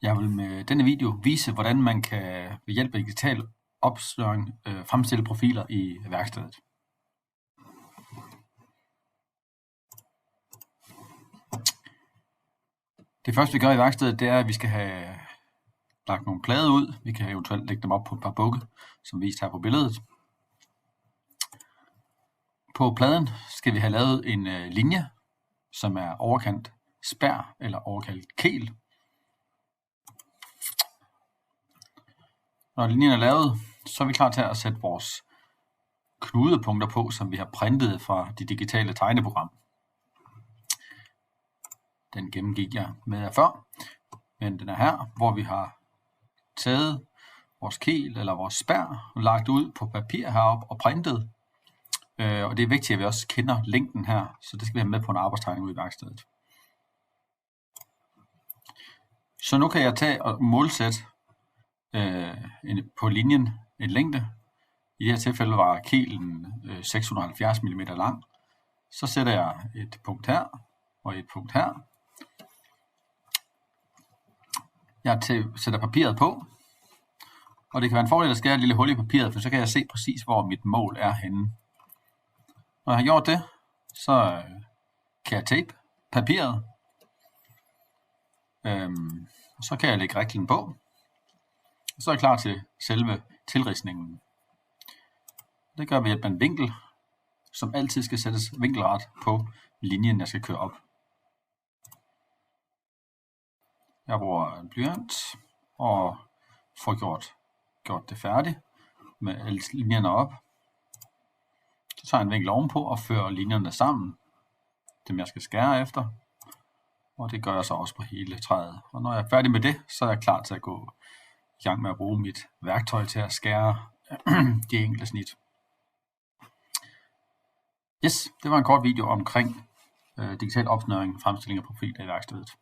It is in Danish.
Jeg vil med denne video vise, hvordan man kan ved hjælp af digital opsnøring fremstille profiler i værkstedet. Det første vi gør i værkstedet, det er, at vi skal have lagt nogle plader ud. Vi kan eventuelt lægge dem op på et par bukke, som vist her på billedet. På pladen skal vi have lavet en linje, som er overkant spær eller overkant kel. Når linjen er lavet, så er vi klar til at sætte vores knudepunkter på, som vi har printet fra det digitale tegneprogram. Den gennemgik jeg med jer før, men den er her, hvor vi har taget vores kel eller vores spær og lagt ud på papir heroppe og printet. Og det er vigtigt, at vi også kender længden her, så det skal vi have med på en arbejdstegning ude i værkstedet. Så nu kan jeg tage og målsætte på linjen en længde. I det her tilfælde var kelen 670 mm lang. Så sætter jeg et punkt her og et punkt her. Jeg sætter papiret på, og det kan være en fordel at skære et lille hul i papiret, for så kan jeg se præcis, hvor mit mål er henne. Når jeg har gjort det, så kan jeg tape papiret, og så kan jeg lægge reklen på, og så er jeg klar til selve tilridsningen. Det gør vi hjælp af en vinkel, som altid skal sættes vinkelret på linjen, jeg skal køre op. Jeg bruger en blyant og får gjort det færdigt med alle linjerne op. Så tager jeg en vinkel ovenpå og fører linjerne sammen, dem jeg skal skære efter. Og det gør jeg så også på hele træet. Og når jeg er færdig med det, så er jeg klar til at gå i gang med at bruge mit værktøj til at skære de enkelte snit. Yes, det var en kort video omkring digital opsnøring, fremstilling af profiler i værkstedet.